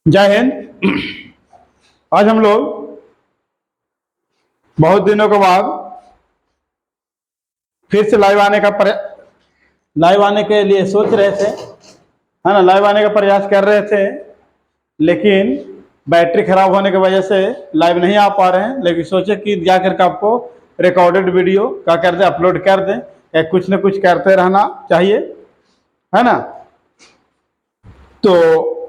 जय हिंद। आज हम लोग बहुत दिनों के बाद फिर से लाइव आने के लिए सोच रहे थे, है ना। लाइव आने का प्रयास कर रहे थे, लेकिन बैटरी खराब होने की वजह से लाइव नहीं आ पा रहे हैं। लेकिन सोचे कि जा करके आपको रिकॉर्डेड वीडियो क्या कर दें, अपलोड कर दें, या कुछ न कुछ करते रहना चाहिए, है ना। तो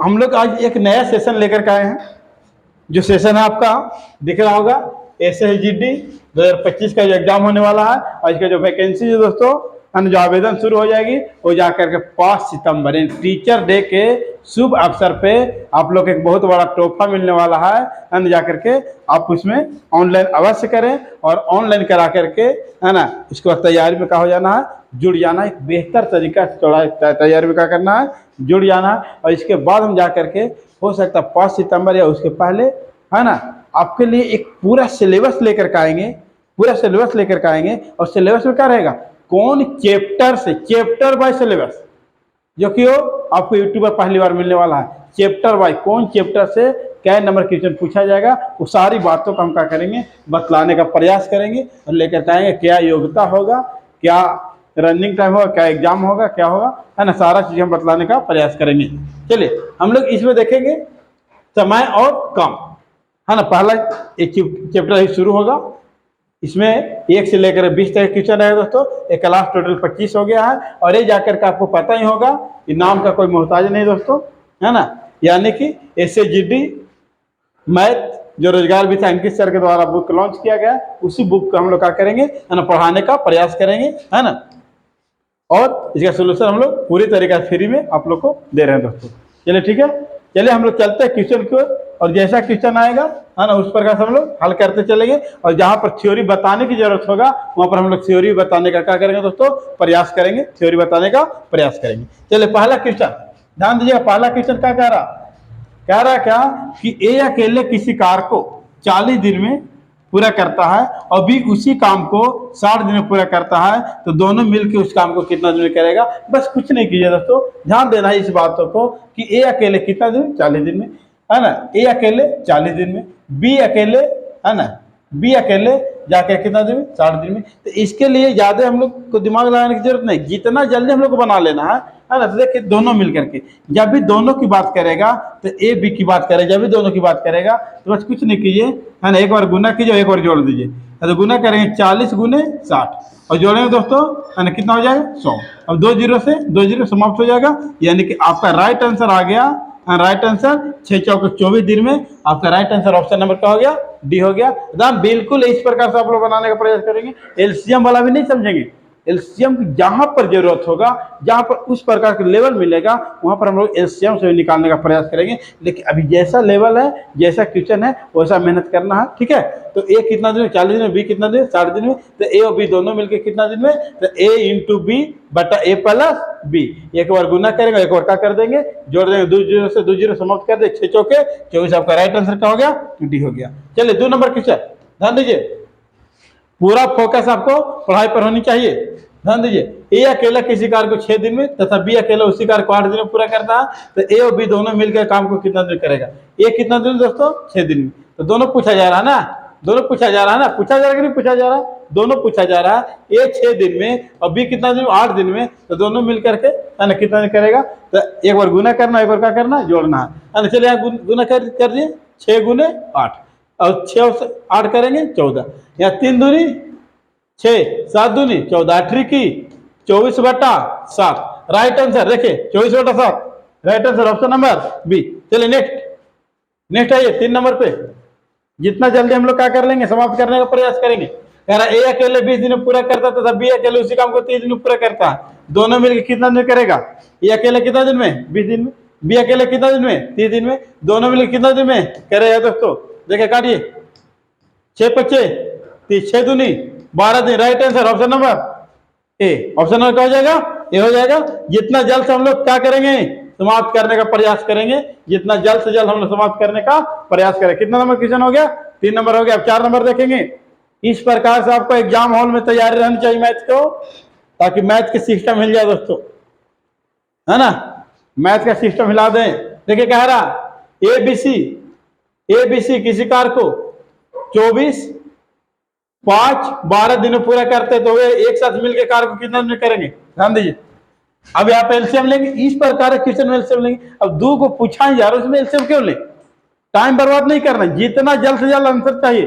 हम लोग आज एक नया सेशन लेकर के आए हैं। जो सेशन है आपका दिख रहा होगा, SSGD 2025 का जो एग्जाम होने वाला है। और इसका जो वैकेंसी है दोस्तों, जो आवेदन शुरू हो जाएगी वो जाकर के 5 सितंबर टीचर डे के शुभ अवसर पे आप लोग एक बहुत बड़ा तोहफा मिलने वाला है जाकर के आप उसमें ऑनलाइन अवश्य करें। और ऑनलाइन करा करके, है ना, इसके बाद तैयारी में क्या हो जाना है, जुड़ जाना। एक बेहतर तरीका से थोड़ा तैयारी में क्या करना है, जुड़ जाना है। और इसके बाद हम जा करके हो सकता है 5 सितंबर या उसके पहले, है ना, आपके लिए एक पूरा सिलेबस लेकर के आएंगे। पूरा सिलेबस लेकर के आएंगे। और सिलेबस में क्या रहेगा, कौन चैप्टर से, चैप्टर बाय सिलेबस, जो कि वो आपको यूट्यूब पर पहली बार मिलने वाला है। चैप्टर बाय कौन चैप्टर से क्या नंबर क्वेश्चन पूछा जाएगा, वो सारी बातों का हम क्या करेंगे, बतलाने का प्रयास करेंगे। और लेकर के आएंगे क्या योग्यता होगा, क्या रनिंग टाइम होगा, क्या एग्जाम होगा, क्या होगा, है ना, सारा चीज हम बतलाने का प्रयास करेंगे। चलिए हम लोग इसमें देखेंगे समय और काम, है ना। पहला एक चैप्टर ही शुरू होगा। इसमें 1 से लेकर 20 तक क्वेश्चन है दोस्तों। एक क्लास टोटल 25 हो गया है। और ये जाकर के आपको पता ही होगा कि नाम का कोई मोहताज नहीं दोस्तों, है ना। यानी कि SSGD मैथ जो रोजगार भी था, अंकित सर के द्वारा बुक लॉन्च किया गया, उसी बुक को हम लोग क्या करेंगे, है ना, पढ़ाने का प्रयास करेंगे, है ना। और इसका सोल्यूशन हम लोग पूरी तरीके से फ्री में आप लोग को दे रहे हैं दोस्तों। चलिए ठीक है, चलिए हम लोग चलते हैं क्वेश्चन की ओर। और जैसा क्वेश्चन आएगा, है ना, उस प्रकार से हम लोग हल करते चलेंगे। और जहां पर थ्योरी बताने की जरूरत होगा वहां पर हम लोग थ्योरी बताने का क्या करेंगे दोस्तों, प्रयास करेंगे, थ्योरी बताने का प्रयास करेंगे। चलिए पहला क्वेश्चन ध्यान दीजिएगा। पहला क्वेश्चन क्या कह रहा क्या कि ए अकेले किसी कार्य को 40 दिन में पूरा करता है और बी उसी काम को 60 दिन में पूरा करता है, तो दोनों मिलकर उस काम को कितना दिन में करेगा। बस कुछ नहीं कीजिए दोस्तों, ध्यान देना है इस बातों को कि ए अकेले कितना दिन, 40 दिन में, है ना। ए अकेले 40 दिन में, बी अकेले, है ना, बी अकेले जाके कितना दिन में, 60 दिन में। तो इसके लिए ज्यादा हम लोग को दिमाग लगाने की जरूरत नहीं, जितना जल्दी हम लोग को बना लेना है ना। तो देखिए दोनों मिलकर के, जब भी दोनों की बात करेगा तो ए बी की बात करेगा, जब भी दोनों की बात करेगा तो बस कुछ नहीं कीजिए, है ना, एक बार गुना कीजिए, एक बार जोड़ दीजिए। तो गुना करेंगे 40 गुने 60 और जोड़ेंगे दोस्तों, है ना, कितना हो जाएगा 100। अब 2 जीरो से 2 जीरो समाप्त हो जाएगा, यानी कि आपका राइट आंसर आ गया। राइट आंसर 6 चौके 24 दिन में आपका राइट आंसर ऑप्शन नंबर क्या हो गया, डी हो गया। एकदम बिल्कुल इस प्रकार से आप लोग बनाने का प्रयास करेंगे। एलसीएम वाला भी नहीं समझेंगे, एलसीएम जहां पर जरूरत होगा, जहां पर उस प्रकार का लेवल मिलेगा वहां पर हम लोग एलसीएम से निकालने का प्रयास करेंगे। लेकिन अभी जैसा लेवल है, जैसा क्वेश्चन है, वैसा मेहनत करना है, ठीक है। तो ए कितना दिन में, 40 दिन में, बी कितना दिन, 60 दिन में। तो ए और बी दोनों मिलकर कितना दिन में, तो ए इंटू बी बटा ए प्लस बी। एक बार गुना करेंगे, एक बार क्या कर देंगे, जोड़ देंगे, 2 जीरो से 2 जीरो समाप्त कर दे, 6 चौके 24। आपका राइट आंसर क्या हो गया, डी हो गया। चलिए 2 नंबर क्वेश्चन ध्यान दीजिए, पूरा फोकस आपको पढ़ाई पर होनी चाहिए। ध्यान दीजिए, ए अकेला किसी कार्य को 6 दिन में तथा बी अकेला उसी कार्य को 8 दिन में पूरा करता है, तो ए और बी दोनों मिलकर काम को कितना दिन करेगा। ए कितना दिन दोस्तों, 6 दिन में। तो दोनों पूछा जा रहा है ना, दोनों पूछा जा रहा है ना, पूछा जा रहा है कि नहीं पूछा जा रहा है, दोनों पूछा जा रहा है। ए 6 दिन में और बी कितना दिन, 8 दिन में। तो दोनों मिलकर के, है ना, कितना दिन करेगा। तो एक बार गुना करना, एक बार क्या करना, जोड़ना है ना। चलिए यहाँ गुना कर दिए, 6 गुने 8 और 6 और 8 करेंगे 14, यहाँ 3 दूनी 6, 7 दूनी 14, 8 की 24 बटा 7। राइट आंसर देखिए 24 बटा 7, right answer option number B. चलिए नेक्स्ट आइए 3 नंबर पे। जितना जल्दी हम लोग क्या कर लेंगे, समाप्त करने का प्रयास करेंगे। कह रहा ए अकेले 20 दिन में पूरा करता तथा बी अकेले उसी काम को 30 दिन में पूरा करता है, दोनों मिलकर कितना दिन करेगा। ए अकेले कितना दिन में, 20 दिन में, बी अकेले कितना दिन में, 30 दिन में, दोनों मिलकर कितना दिन में करेगा दोस्तों। देखिए काटिए, 6 25 30, 6 दूनी 12 दिन। Right answer option number A, option number क्या हो जाएगा, ए हो जाएगा। जितना जल्द से हम लोग क्या करेंगे, समाप्त करने का प्रयास करेंगे, जितना जल्द से जल्द हम लोग समाप्त करने का प्रयास करें। कितना नंबर क्वेश्चन हो गया, 3 नंबर हो गया। अब 4 नंबर देखेंगे। इस प्रकार से आपको एग्जाम हॉल में तैयारी रहनी चाहिए मैथ को, ताकि मैथ के सिस्टम हिल जाए दोस्तों, है ना, मैथ का सिस्टम हिला दें। देखिए कह रहा ए बी सी किसी कार को 24, 5, 12 दिन में पूरा करते तो वे एक साथ मिलकर कार को कितना दिन करेंगे, ध्यान दीजिए। अब यहाँ पे एलसीएम लेंगे, इस प्रकार क्वेश्चन में एलसीएम लेंगे। अब 2 को पूछा ही जा रहा है, उसमें एलसीएम क्यों ले, टाइम बर्बाद नहीं करना, जितना जल्द से जल्द आंसर चाहिए,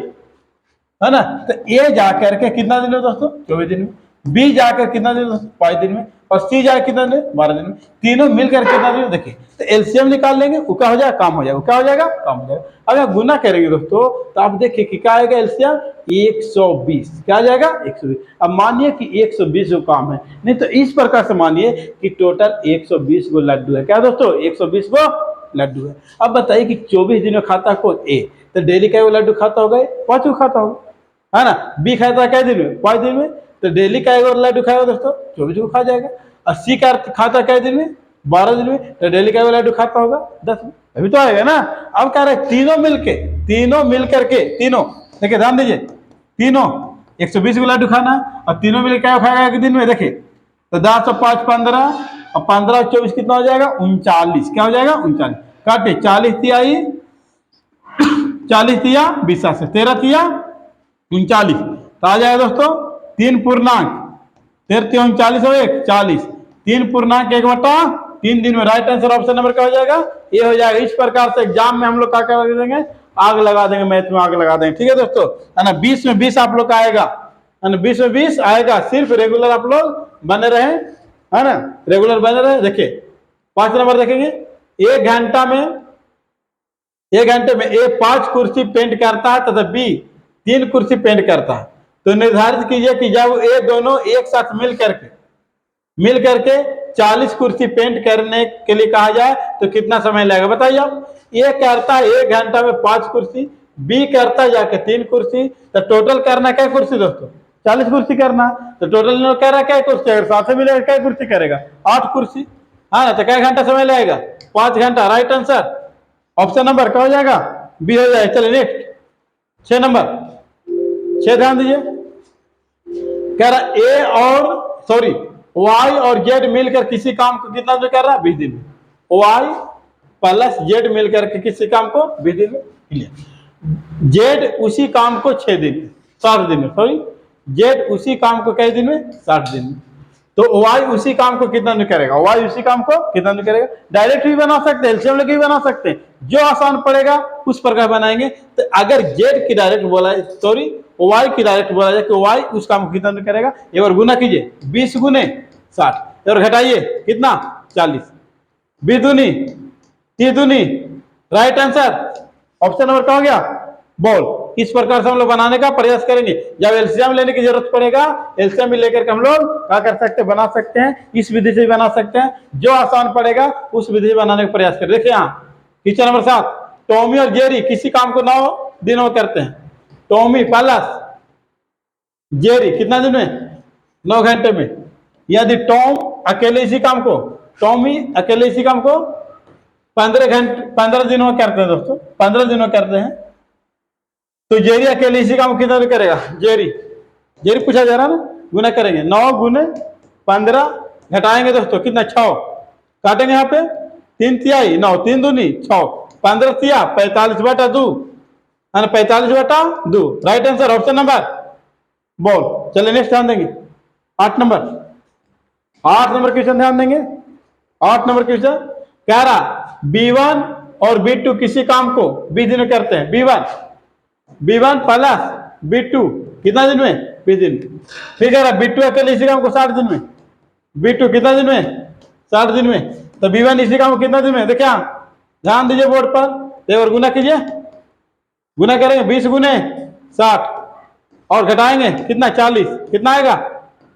है ना। तो ए जाकर के कितना दिन में दोस्तों, 24 दिन में, बी जाकर कितना दिन दोस्तों, 5 दिन में, और सी जाकर कितना दिन, 12 दिन में, तीनों मिलकर कितना दिन। देखिए तो एलसीएम निकाल लेंगे, वो क्या हो जाएगा, काम हो जाएगा, क्या हो जाएगा, काम हो जाएगा। अगर गुना करेंगे दोस्तों तो आप देखिए कि क्या आएगा एलसीएम 120, क्या आ जाएगा 120। अब मानिए कि 120 जो काम है, नहीं तो इस प्रकार से मानिए कि टोटल 120 गो लड्डू है, क्या दोस्तों 120 गो लड्डू है। अब बताइए कि 24 दिन में खाता है कौन, ए, तो डेली का लड्डू खाता होगा, 5 खाता होगा, है ना। बी खाता है क्या दिन में, 5 दिन में, तो डेली का लड्डू खाएगा दोस्तों 24 को खा जाएगा। और सी का खाता क्या दिन में, 12 दिन में, तो डेली का लड्डू खाता होगा 10 में, अभी तो आएगा ना। अब कह रहे हैं तीनों मिलकर के तीनों, देखिए ध्यान दीजिए, तीनों 120 को लड्डू खाना, और तीनों मिलकर क्या खाएगा एक दिन में, देखिए तो 10 और 5 15, और 15 और 24 कितना हो जाएगा 39, क्या हो जाएगा 39, काटे 40 तिहाई 40 तिया 20 से 13 तिया 39, तो आ जाएगा दोस्तों 3 पूर्णांक 13 39 और 1 40, 3 पूर्णांक 1/3 दिन में। राइट आंसर ऑप्शन नंबर क्या हो जाएगा, ये हो जाएगा। इस प्रकार से एग्जाम में हम लोग क्या कर देंगे, आग लगा देंगे, मैथ में आग लगा देंगे, ठीक है दोस्तों, है ना। 20 में 20 आप लोग का आएगा, है ना, 20 में 20 आएगा। सिर्फ रेगुलर आप लोग बने रहे, है ना, रेगुलर बने रहे। देखिए 5 नंबर देखेंगे, 1 घंटे में ए 5 कुर्सी पेंट करता है तथा बी 3 कुर्सी पेंट करता है, तो निर्धारित कीजिए कि जब ये दोनों एक साथ मिल करके 40 कुर्सी पेंट करने के लिए कहा जाए तो कितना समय लगेगा, बताइए आप। ए करता है 1 घंटा में 5 कुर्सी, बी करता है जाके 3 कुर्सी, तो टोटल करना क्या कुर्सी दोस्तों, 40 कुर्सी करना। तो टोटल कह रहा है क्या कुर्सी, अगर साथ में मिलेगा क्या कुर्सी करेगा, 8 कुर्सी, हाँ ना। तो क्या घंटा समय लगेगा, 5 घंटा। राइट आंसर ऑप्शन नंबर क्या हो जाएगा, बी हो जाएगा। चलिए नेक्स्ट 6 नंबर, 6 ध्यान दीजिए, कह रहा वाई और जेड मिलकर किसी काम को कितना दिन कर रहा है, 20 दिन में। वाई प्लस जेड मिलकर के किसी काम को 20 दिन में, क्लियर। जेड उसी काम को 6 दिन में, 60 दिन में, जेड उसी काम को कई दिन में, 60 दिन में। तो वाई उसी काम को कितना दिन करेगा, वाई उसी काम को कितना दिन करेगा। डायरेक्ट भी बना सकते हैं, एलसीएम लेके भी बना सकते हैं, जो आसान पड़ेगा उस प्रकार बनाएंगे। तो अगर जेड की डायरेक्ट बोला वाई की डायरेक्ट बोला जाए कि वाई उस काम को कितना दिन करेगा, एक बार गुना कीजिए, 20 गुने 60 और घटाइए कितना 40, 20 दूनी 30 दूनी। राइट आंसर ऑप्शन नंबर क्या हो गया, बॉल। इस प्रकार से हम लोग बनाने का प्रयास करेंगे। जब एलसीएम लेने की जरूरत पड़ेगा, एलसीएम भी लेकर के हम लोग क्या कर सकते हैं, बना सकते हैं। इस विधि से भी बना सकते हैं, जो आसान पड़ेगा उस विधि से बनाने का प्रयास करें। देखिए यहाँ क्वेश्चन नंबर 7, टॉमी और जेरी किसी काम को 9 दिनों में करते हैं। टॉमी प्लस जेरी कितना दिन में, 9 घंटे में। यदि टॉमी अकेले इसी काम को 15 दिनों में करते हैं दोस्तों, 15 दिनों करते हैं, तो जेरी अकेले इसी काम कितना दिन करेगा, जेरी पूछा जा रहा है ना, गुना करेंगे 9 गुने 15, घटाएंगे दोस्तों कितना 6, काटेंगे यहाँ पे 3 तिहाई 9, 3 दूनी 6, 15 तिया 45/2, है ना, 45/2। Right answer option number ball. चलिए नेक्स्ट ध्यान देंगे 8 नंबर क्वेश्चन ध्यान देंगे। 8 नंबर क्वेश्चन कह रहा B1 और B2 किसी काम को 20 दिन में करते हैं। B1 प्लस B2 कितना दिन में, 20 दिन। फिर कह रहा B2 अकेले इसी काम को 60 दिन में, B2 कितना दिन में, 60 दिन में। तो B1 इसी काम को कितना दिन में, देखिए ध्यान दीजिए बोर्ड पर, एक बार गुना कीजिए, गुना करेंगे 20 गुने 60 और घटाएंगे कितना 40, कितना आएगा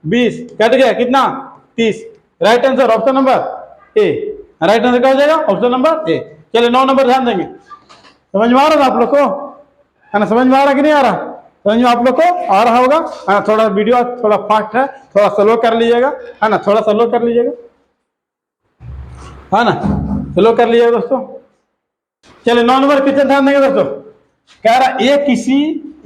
20, कट गया कितना 30। Right answer option number A. Right answer क्या हो जाएगा, ऑप्शन नंबर ए। चलिए 9 नंबर ध्यान देंगे। समझ में आ रहा था आप लोग को, है ना, समझ में आ रहा कि नहीं आ रहा, समझ में आप लोग को आ रहा होगा, है ना। थोड़ा वीडियो थोड़ा फास्ट है, थोड़ा स्लो कर लीजिएगा, है ना, थोड़ा स्लो कर लीजिएगा, है ना, स्लो कर लीजिएगा दोस्तों। चलिए 9 नंबर क्वेश्चन ध्यान देंगे दोस्तों। कह रहा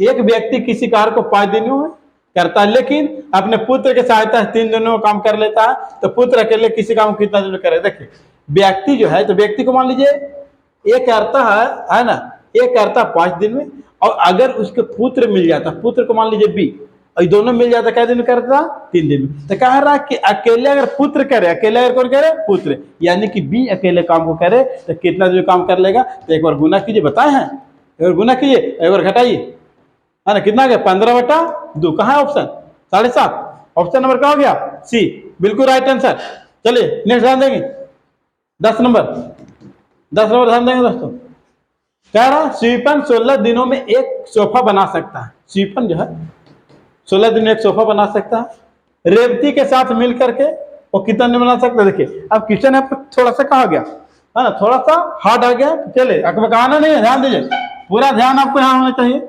एक व्यक्ति किसी कार्य को 5 दिनों में करता है, लेकिन अपने पुत्र के सहायता से 3 दिनों में काम कर लेता है, तो पुत्र अकेले किसी काम को कितना दिन में करे। देखिए व्यक्ति जो है, तो व्यक्ति को मान लीजिए एक करता है ना, एक करता 5 दिन में, और अगर उसके पुत्र मिल जाता, पुत्र को मान लीजिए बी, और ये दोनों मिल जाता क्या दिन में करता, 3 दिन में। तो कह रहा कि अकेले अगर पुत्र करे, अकेले अगर कौन करे, पुत्र, यानी कि बी अकेले काम को करे तो कितना दिन में काम कर लेगा। तो एक बार गुना कीजिए, बताए हैं, एक बार गुना कीजिए, एक बार घटाइए, है ना, कितना आ गया 15/2। कहाँ है ऑप्शन 7.5, ऑप्शन नंबर क्या हो गया, सी, बिल्कुल राइट आंसर। चलिए नेक्स्ट ध्यान देंगे 10 नंबर, 10 नंबर ध्यान देंगे दोस्तों। कह रहा स्वीपन 16 दिनों में एक सोफा बना सकता है। स्वीपन जो है 16 दिन में एक सोफा बना सकता है। रेवती के साथ मिल करके वो कितना दिन बना सकता है। देखिए अब क्वेश्चन है थोड़ा सा कहा गया है ना, थोड़ा सा हार्ड आ गया। चले आपको कहना नहीं है, ध्यान दीजिए, पूरा ध्यान आपको यहाँ होना चाहिए,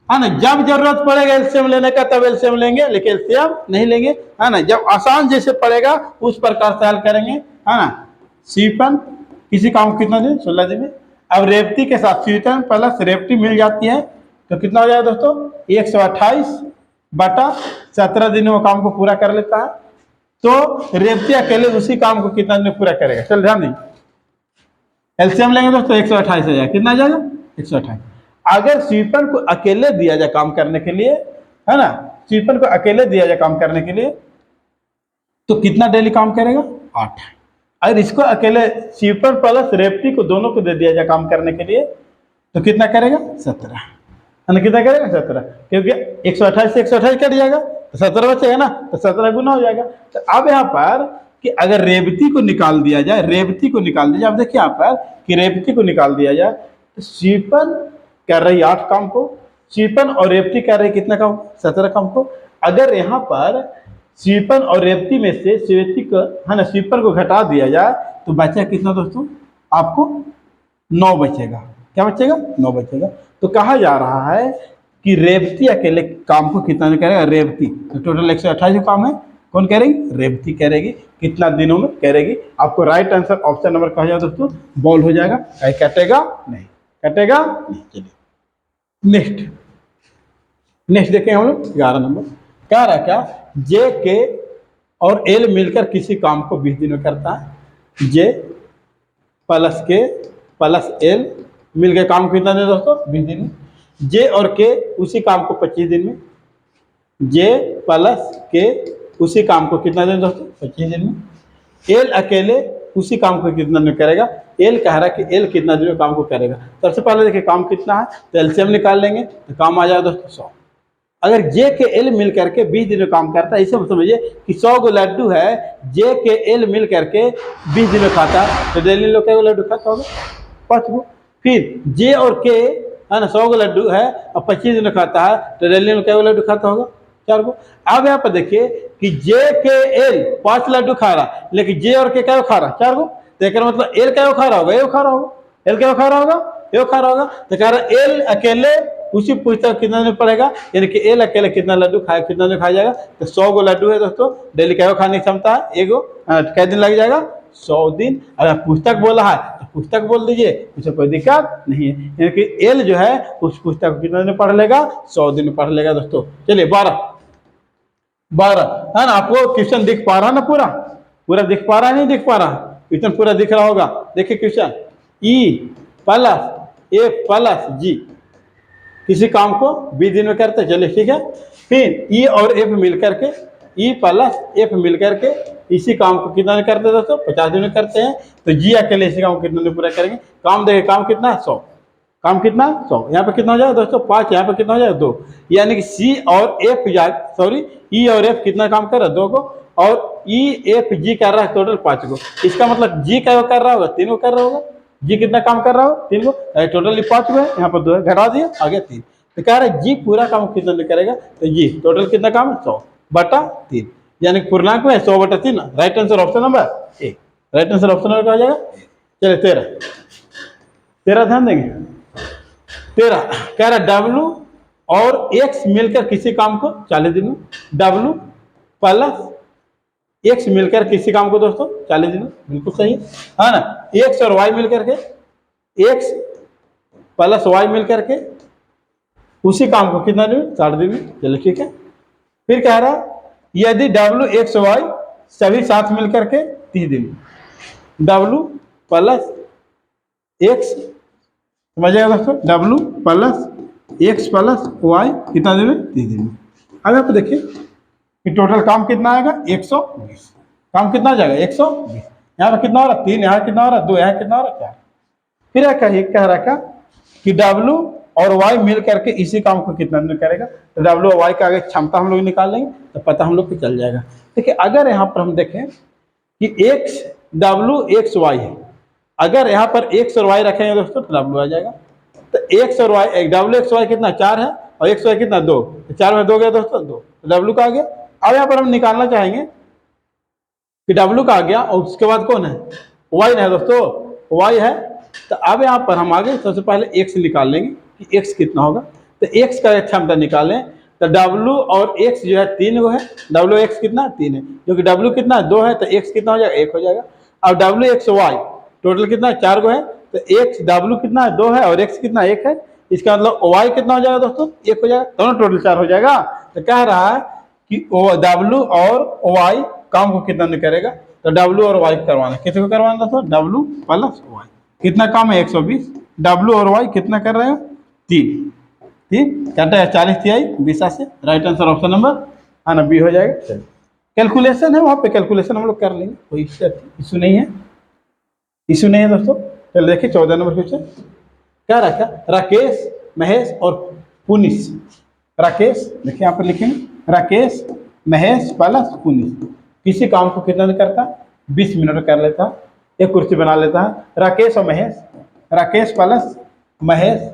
है ना। जब जरूरत पड़ेगा एलसीएम लेने का तब एलसीएम लेंगे, लेकिन एलसीएम नहीं लेंगे, है ना। जब आसान जैसे पड़ेगा उस प्रकार से हल करेंगे, है ना। स्वीपन किसी काम को कितना दिन, 16 दिन में। अब रेवती के साथ स्वीपन प्लस रेवती मिल जाती है तो कितना हो जाएगा दोस्तों, 128/17 दिन में वो काम को पूरा कर लेता है। तो रेवती अकेले उसी काम को कितना दिन में पूरा करेगा। चल ध्यान दीजिए, एलसीएम लेंगे दोस्तों 128 हो जाएगा, कितना आ जाएगा 128। अगर स्वीपर को अकेले दिया जाए काम करने के लिए, है ना, स्वीपर को अकेले दिया जाए काम करने के लिए तो कितना डेली काम करेगा, 8। अगर इसको अकेले स्वीपर प्लस रेवती को दोनों को दे दिया जाए काम करने के लिए तो कितना करेगा, 17, है ना। कितना करेगा 17, क्योंकि 128 से 128 कट जाएगा तो 17 बचेगा ना, तो 17 गुना हो जाएगा। तो अब यहाँ पर कि अगर रेवती को निकाल दिया जाए, रेवती को निकाल दिया जाए, अब देखिए यहाँ पर कि रेवती को निकाल दिया जाए तो स्वीपर कर रही 8 काम को, स्वीपन और रेवती कर रही कितना काम, 17 काम को। अगर यहाँ पर स्वीपन और रेवती में से स्वेती को, है ना, स्वीपर को घटा दिया जाए तो बचा कितना दोस्तों, आपको 9 बचेगा। क्या बचेगा, 9 बचेगा। तो कहा जा रहा है कि रेवती अकेले काम को कितना में करेगा, रेवती, तो टोटल 128 काम है, कौन करेगी, रेवती करेगी। कितना दिनों में करेगी। आपको राइट आंसर ऑप्शन नंबर कहा जाए दोस्तों, बॉल हो जाएगा, कहीं कटेगा नहीं, कटेगा नहीं। चलिए नेक्स्ट, नेक्स्ट देखें हम लोग 11 नंबर। कह रहा क्या, जे के और एल मिलकर किसी काम को 20 दिन में करता है। जे प्लस के प्लस एल मिलकर काम कितना दिन दोस्तों, 20 दिन में। जे और के उसी काम को 25 दिन में। जे प्लस के उसी काम को कितना दिन दोस्तों, 25 दिन में। एल अकेले उसी काम को कितना दिन करेगा। एल कह रहा है कि एल कितना दिन में काम को करेगा। सबसे पहले देखिए काम कितना है, तो एलसीएम निकाल लेंगे तो काम आ जाएगा दोस्तों 100। अगर जे के एल मिल करके 20 दिन में काम करता है, इसे समझिए कि 100 गो लड्डू है, जे के एल मिल करके 20 दिन में खाता है, तो डेली लोग क्या लड्डू खाता होगा, 5 गो। फिर जे और के, है ना, 100 गो लड्डू है और 25 दिन में खाता है, तो डेली में क्या लड्डू खाता होगा, 4 गो। अब यहाँ पर देखिए कि जे के एल 5 लड्डू खा रहा, लेकिन जे और के क्या खा रहा, 4 गो। तो एक मतलब एल क्या खा रहा होगा, ये खा रहा होगा, एल क्या खा रहा होगा, ये खा रहा होगा। तो कह रहा एल अकेले उसी पूछता कितना दिन पड़ेगा, यानी कि एल अकेले कितना लड्डू खाए, कितना दिन खाया जाएगा। तो 100 गो लड्डू है दोस्तों, डेली क्या खाने की क्षमता है, एगो, क्या दिन लग जाएगा, 100 दिन। अगर पुस्तक बोला है तो पुस्तक बोल दीजिए, उसे कोई दिक्कत नहीं है। यानी कि एल जो है उस पुस्तक को कितना दिन पढ़ लेगा, 100 दिन में पढ़ लेगा दोस्तों। चलिए 12 है ना। आपको क्वेश्चन दिख पा रहा है ना, पूरा पूरा दिख पा रहा है, नहीं दिख पा रहा, क्वेश्चन पूरा दिख रहा होगा। देखिए क्वेश्चन, ई प्लस ए प्लस जी किसी काम को 20 दिन में करते हैं। चलिए ठीक है। फिर ई और एफ मिल करके, ई प्लस एफ मिल करके इसी काम को कितना दिन करते हैं दोस्तों, 50 दिन में करते हैं। तो जी अकेले इसी काम को कितने दिन पूरा करेंगे। काम देखिए, काम कितना है 100, काम कितना 100, यहाँ पे कितना हो जाएगा दोस्तों 5, यहाँ पे कितना हो जाएगा 2। यानी कि सी और एफ, सॉरी ई और एफ कितना काम कर रहा है, 2 को, और ई एफ जी कर रहा है टोटल 5 को। इसका मतलब जी क्या कर रहा होगा, 3 को कर रहा होगा। जी कितना काम कर रहा हो, 3 को, टोटली 5 को है, यहाँ पर 2 है, घटा दिया, आगे 3। तो कह रहा है जी पूरा काम कितना दिन करेगा, तो जी टोटल कितना काम है 100/3, यानी पूर्णांक में 100/3। Right answer option number A, right answer option number क्या हो जाएगा। चलिए 13 ध्यान देंगे। 13 कह रहा है डब्लू और एक्स मिलकर किसी काम को 40 दिन में। डब्लू प्लस एक्स मिलकर किसी काम को दोस्तों 40 दिन में, बिल्कुल सही है ना। एक्स और वाई मिलकर के, एक्स प्लस वाई मिलकर के उसी काम को कितना दिन में, 60 दिन में। चलो ठीक है। फिर कह रहा यदि डब्लू एक्स वाई सभी साथ मिलकर के 30 दिन में। डब्लू प्लस एक्स समझिएगा दोस्तों, W plus X plus Y कितना दिन में, 3 दिन में। अब यहाँ पे देखिए कि टोटल काम कितना आएगा 120, काम कितना आ जाएगा 120। यहाँ पे कितना हो रहा है 3, यहाँ कितना हो रहा है 2, यहाँ कितना हो रहा है 4। फिर कह रहा क्या कि डब्लू और वाई मिल करके इसी काम को कितना दिन करेगा, तो डब्लू और वाई का आगे क्षमता हम लोग निकाल लेंगे तो पता हम लोग को चल जाएगा। देखिए अगर यहाँ पर हम देखें कि एक्स डब्लू एक्स वाई है, अगर यहाँ पर एक्स और वाई रखेंगे दोस्तों तो डब्लू आ जाएगा। तो एक्स और वाई, डब्लू एक्स वाई कितना 4 है और एक्स वाई कितना 2, तो 4 में 2 गया दोस्तों 2, तो डब्लू का आ गया। अब यहाँ पर हम निकालना चाहेंगे कि डब्लू का आ गया और उसके बाद कौन है, वाई है दोस्तों, वाई है। तो अब यहाँ पर हम आगे सबसे पहले एक्स निकाल लेंगे कि एक्स कितना होगा। तो एक्स का क्षमता निकालें तो डब्लू और एक्स जो है 3 गो है, डब्लू एक्स कितना 3 है, क्योंकि डब्लू कितना 2 है तो एक्स कितना हो जाएगा 1 हो जाएगा। अब डब्लू एक्स वाई टोटल कितना 4 गो है, तो एक्स डब्लू कितना 2 है और एक्स कितना 1 है, इसका मतलब वाई कितना हो जाएगा दोस्तों 1 हो जाएगा, दोनों टोटल 4 हो जाएगा। तो कह रहा है कि डब्लू और वाई काम को कितना करेगा, तो डब्लू और वाई करवाना, किसी को करवाना दोस्तों डब्लू प्लस वाई, कितना काम है 120, डब्लू और वाई कितना कर रहे हैं 3, कहता है 40 तिहाई 20 से, राइट आंसर ऑप्शन नंबर हाँ ना बी हो जाएगा। कैलकुलेशन है वहाँ पे, कैलकुलेशन हम लोग कर लेंगे, कोई इशू नहीं है, इशू नहीं है दोस्तों। चलो देखिए 14 नंबर क्वेश्चन क्या रखा, राकेश महेश और पुनीश। राकेश देखिए यहाँ पर लिखेंगे राकेश महेश प्लस पुनीश किसी काम को कितना करता है 20 मिनट कर लेता है, एक कुर्सी बना लेता है। राकेश और महेश, राकेश प्लस महेश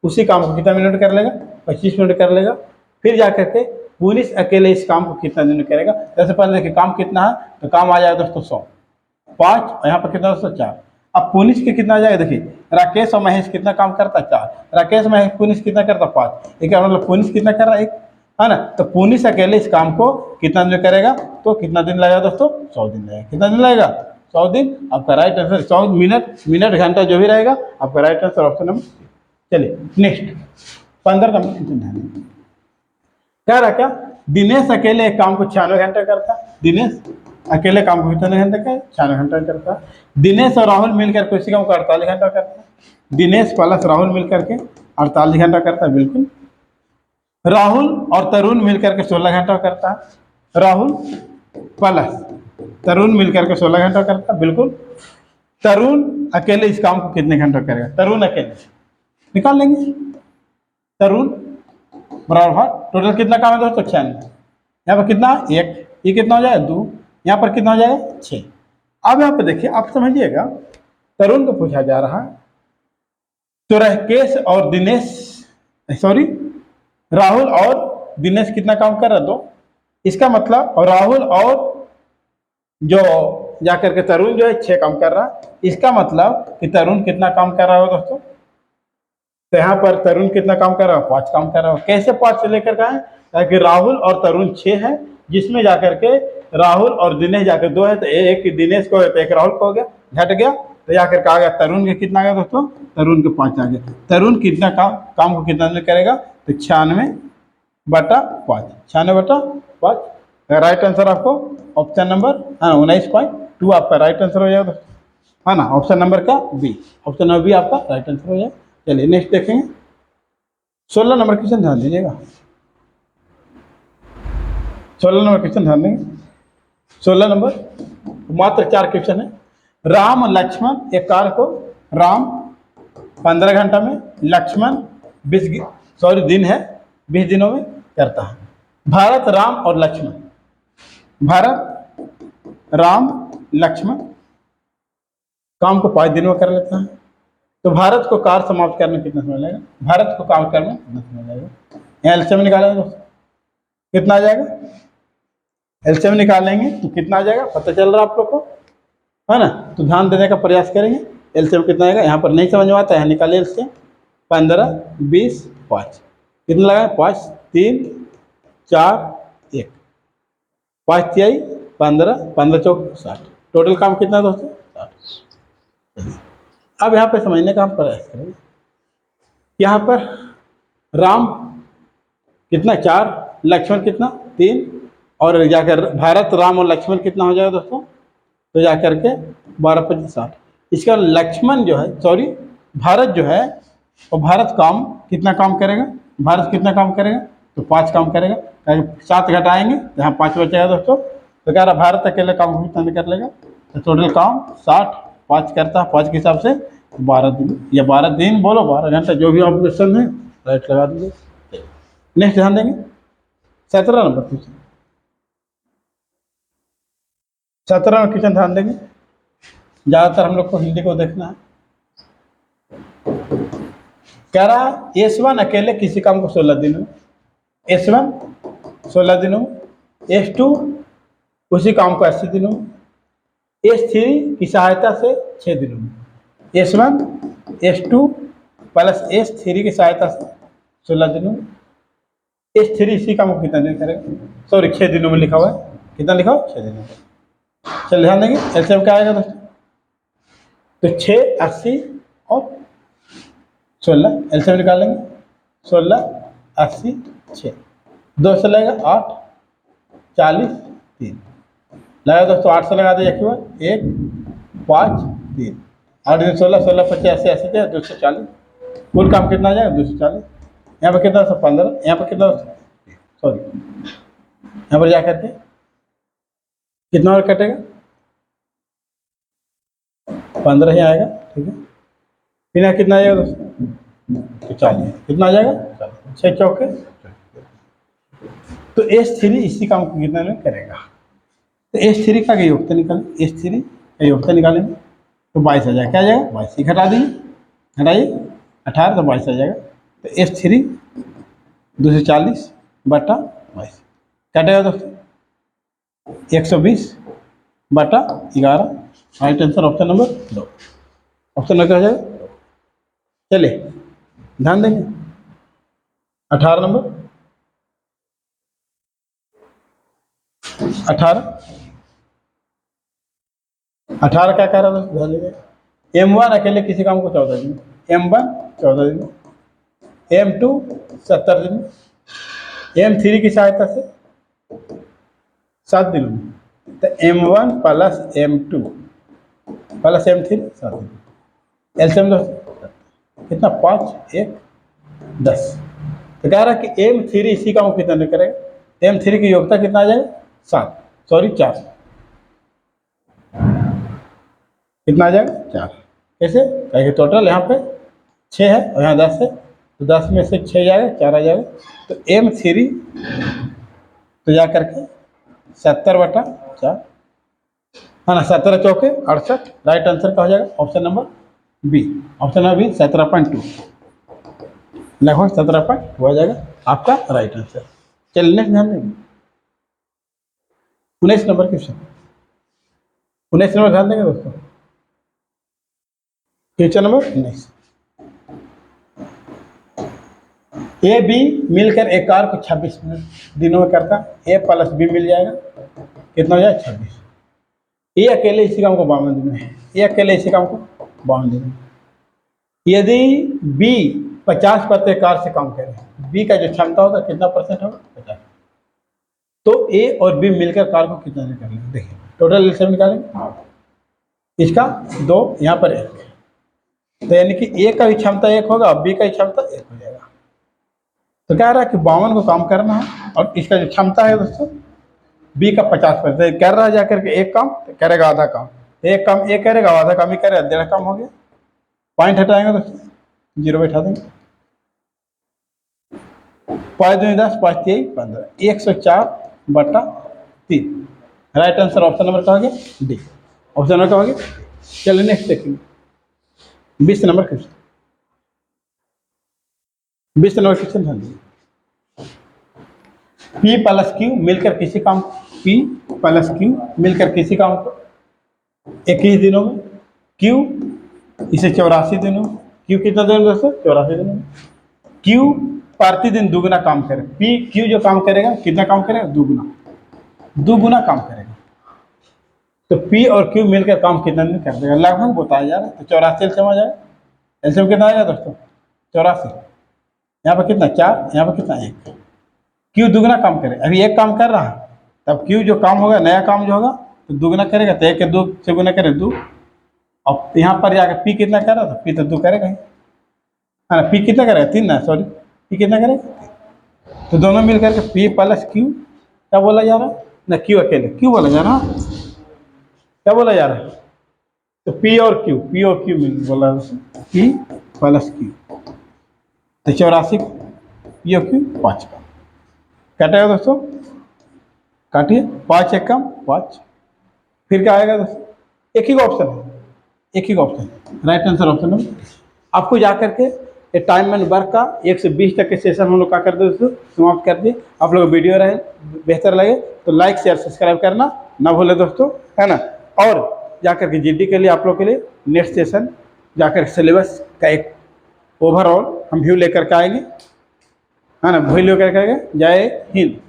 उसी काम को कितना मिनट कर लेगा 25 मिनट कर लेगा। फिर जा करके पुनीश अकेले इस काम को कितना दिन करेगा। जैसे पहले देखिए काम कितना है, तो काम आ जाएगा दोस्तों 100, 5 और यहाँ पर कितना दोस्तों 4। अब पुनीश के कितना आ जाएगा, देखिए राकेश और महेश कितना काम करता है 4, राकेश महेश पुनीश कितना करता 5, एक मतलब पुनीश कितना कर रहा है 1 है ना। तो पुनीश अकेले इस काम को कितना दिन करेगा, तो कितना दिन लगेगा दोस्तों 100 दिन लगेगा, कितना दिन लगेगा 100 दिन। आपका राइट आंसर 100 मिनट घंटा जो भी रहेगा आपका राइट आंसर ऑप्शन नंबर। चलिए नेक्स्ट 15 नंबर क्वेश्चन क्या रहा, क्या दिनेश अकेले एक काम को 96 घंटे करता, दिनेश अकेले काम को कितने घंटे का 96 घंटा करता। दिनेश और राहुल मिलकर किसी काम को 48 घंटा करता, दिनेश प्लस राहुल मिलकर के 48 घंटा करता है बिल्कुल। राहुल और तरुण मिलकर के 16 घंटा करता है, राहुल प्लस तरुण मिलकर के 16 घंटा करता है बिल्कुल। तरुण अकेले इस काम को कितने घंटा करेगा, तरुण अकेले निकाल लेंगे, तरुण बराबर टोटल कितना काम है दोस्तों 96, यहाँ पर कितना 1, ये कितना हो जाएगा 2, यहाँ पर कितना हो जाएगा 6। अब यहाँ पे देखिए आप समझिएगा तरुण को पूछा जा रहा है, तो राकेश और दिनेश सॉरी राहुल और दिनेश कितना काम कर रहा है 2, इसका मतलब और राहुल और जो जाकर के तरुण जो है 6 काम कर रहा है, इसका मतलब कि तरुण कितना काम कर रहा है दोस्तों, तो यहाँ पर तरुण कितना काम कर रहा है 5 काम कर रहा है। कैसे 5 से लेकर का है, ताकि राहुल और तरुण 6 है, जिसमें जाकर के राहुल और दिनेश जाकर 2 है, तो एक दिनेश को तो एक राहुल को हो गया, घट गया, तो जाकर के आ गया तरुण के कितना आ गया दोस्तों, तरुण के 5 आ गया। तरुण कितना काम को कितना दिन करेगा, तो 96/5, 96/5 राइट आंसर आपको ऑप्शन नंबर 19.2 आपका राइट आंसर हो जाएगा है ना, ऑप्शन नंबर का बी, ऑप्शन नंबर बी आपका राइट आंसर हो जाएगा। चलिए नेक्स्ट देखेंगे 16 नंबर क्वेश्चन ध्यान दीजिएगा, 16 नंबर क्वेश्चन ध्यान देंगे। 16 नंबर मात्र 4 क्वेश्चन है। राम लक्ष्मण एक कार्य को राम 15 घंटा में, लक्ष्मण 20 दिन है 20 दिनों में करता है। भारत राम और लक्ष्मण, भारत राम लक्ष्मण काम को 5 दिन में कर लेता है, तो भारत को कार्य समाप्त करने में कितना समय लगेगा, भारत को काम करने में कितना समय लगेगा। यहाँ एलसीएम निकालेंगे दोस्तों कितना आ जाएगा, एलसीएम निकालेंगे तो कितना आ जाएगा पता चल रहा है आप लोग को है ना, तो ध्यान देने का प्रयास करेंगे। एलसीएम कितना आएगा, यहाँ पर नहीं समझ में आता है निकालिए एलसीएम 15 20 5 कितना लगा 5 3 4 1 5 तिहाई 15 15 चौक 60, टोटल काम कितना दोस्तों 60। अब यहाँ पे समझने का हम प्रयास करेंगे, यहाँ पर राम कितना 4, लक्ष्मण कितना 3, और जाकर भारत राम और लक्ष्मण कितना हो जाएगा दोस्तों, तो जाकर के 12 25 60। इसका लक्ष्मण जो है सॉरी भारत जो है और भारत कितना काम करेगा, भारत कितना काम करेगा, तो 5 काम करेगा। 7 घटाएंगे तो यहाँ 5 बचेगा दोस्तों। तो कह रहा भारत अकेले काम कितना नहीं कर लेगा, तो टोटल काम 60, 5 करता है, 5 के हिसाब से 12 दिन, या 12 दिन बोलो 12 घंटा, जो भी आप क्वेश्चन है राइट लगा दीजिए। नेक्स्ट ध्यान देंगे 17 नंबर क्वेश्चन। 17 नंबर क्वेश्चन ध्यान देंगे, ज़्यादातर हम लोग को हिंदी को देखना है। कह रहा S1 अकेले किसी काम को 16 दिनों में, S1 16 दिनों में, S2 उसी काम को 80 दिनों में, S3 की सहायता से 6 दिनों में। S1 S2 प्लस S3 की सहायता से 16 दिनों में, S3 इसी काम को कितना दिन करेगा, सॉरी 6 दिनों में लिखा हुआ है, कितना लिखा हुआ 6 दिनों में। चल ध्यान देंगे एलसीएम क्या आएगा दोस्तों, तो 6, 80 और 16, एलसीएम निकालेंगे 16, 80, 6, 2 से लगेगा 8, 40, 3 लगा दोस्तों, 8 से लगा दीजिए 1, 5, 3, 8 दिन 16, 16, 25, 80, 80, 240, कुल काम कितना आ जाएगा 240। यहाँ पर कितना 15, यहाँ पर कितना, सॉरी यहाँ पर जा करके कितना और कटेगा 15 ही आएगा, ठीक है। फिर यहाँ कितना आ जाएगा दोस्तों, तो 40, कितना आ जाएगा 6 चौके। तो S3 इसी काम को कितना में करेगा, तो S3 का योगता निकालें, S3 का योगता निकालेंगे तो 22 आ जाएगा, क्या आ जाएगा 22, घटा दीजिए, घटाइए 18 तो 22 आ जाएगा। तो S3 240 बटा 22 कटेगा दोस्तों 120 बटा 11, right answer option number 2, option number क्या हो जाएगा। चलिए ध्यान देंगे 18 नंबर, 18 क्या कह रहा था ध्यान दीजिए। M1 अकेले किसी काम को 14 दिन, M1 14 दिन, M2 70 दिन, M3 की सहायता से 7 दिनों में, तो M1 plus M2 plus M3 7 दिन, एलसीएम कितना 5, 1, 10। तो कह रहा कि M3 इसी काम को कितना करेगा, M3 की योग्यता कितना आ जाएगा 7, सॉरी 4, कितना आ जाएगा 4। कैसे, कहेंगे टोटल यहाँ पे 6 है और यहाँ 10 है, तो 10 में से 6 जाएगा 4 आ जाएगा। तो M3 तो जा करके 70 बटा 4, है ना, 17 चौके 68, राइट आंसर का हो जाएगा option number B, option number B 17.2, लगभग 17.2 हो जाएगा आपका राइट आंसर। चलिए नेक्स्ट ध्यान देंगे 19 नंबर क्वेश्चन, 19 नंबर ध्यान देंगे दोस्तों, क्वेश्चन नंबर 19। ए बी मिलकर एक कार को 26 दिनों में करता, ए प्लस बी मिल जाएगा, कितना हो जाएगा 26। ये अकेले इसी काम को 52 दिन में है, ये अकेले इसी काम को 52 दिन में। यदि बी 50% कार से काम करे, बी का जो क्षमता होगा कितना परसेंट होगा 50, तो ए और बी मिलकर कार को कितना कर लेंगे, देखिए टोटल एलसीएम निकालेंगे, इसका 2 यहाँ पर 1, तो यानी कि ए का भी क्षमता 1 होगा, बी का भी क्षमता 1 हो जाएगा। तो कह रहा है कि 52 को काम करना है, और इसका जो क्षमता है दोस्तों बी का 50%, कर रहा है जाकर के एक काम तो करेगा आधा काम, एक काम एक करेगा आधा काम ही करेगा, 1.5 काम हो गया। पॉइंट हटाएंगे दोस्तों, 0 बैठा देंगे, 5 2 10, 5 3 15, 104 बटा 3, राइट आंसर ऑप्शन नंबर का हो गया डी, ऑप्शन नंबर का हो गया। चलिए नेक्स्ट देखेंगे 20 नंबर क्वेश्चन, 20 नंबर क्वेश्चन ध्यान दीजिए। P प्लस Q मिलकर किसी काम, P प्लस Q मिलकर किसी काम को 21 दिनों में, Q इसे 84 दिनों में, Q कितना दिन दोस्तों 84 दिनों में, Q प्रतिदिन दुगुना काम करे, P Q जो काम करेगा कितना काम करेगा दुगुना काम करेगा, तो P और Q मिलकर काम कितना दिन कर देगा, लगभग बताया जा रहा है। तो 84 एलसीएम आ जाएगा, एलसीएम कितना आएगा दोस्तों 84, यहाँ पर कितना 4, यहाँ पर कितना 1, Q दुगना काम करे, अभी एक काम कर रहा है, तब Q जो काम होगा नया काम जो होगा तो दुगना करेगा, तो 1 के 2 से गुना करे 2, अब यहाँ पर जाकर P कितना कर रहा था, P तो 2 करेगा ही, है ना। पी कितना करेगा 3 ना, सॉरी पी कितना करेगा, तो दोनों मिल करके पी प्लस क्यू क्या बोला जा रहा है ना, क्यू अकेले क्यू बोला जा रहा है, क्या बोला जा रहा है, तो पी और क्यू मिल बोला पी प्लस क्यू, तो 84 पी और क्यू 5 का काटेगा दोस्तों, काटिए 5 एक कम 5, फिर क्या आएगा दोस्तों, एक ही ऑप्शन है, एक ही ऑप्शन, राइट आंसर ऑप्शन है। आपको जा करके ये टाइम एंड वर्क का 1 से 20 तक के सेशन हम लोग क्या कर दे दोस्तों, समाप्त कर दिए। आप लोग वीडियो रहे बेहतर लगे तो लाइक शेयर सब्सक्राइब करना ना भूले दोस्तों, है ना। और जाकर के जीडी के लिए आप लोग के लिए नेक्स्ट सेशन जाकर सिलेबस का एक ओवरऑल हम व्यू लेकर के आएंगे, है ना, व्यू लेकर के आएंगे। जय हिंद।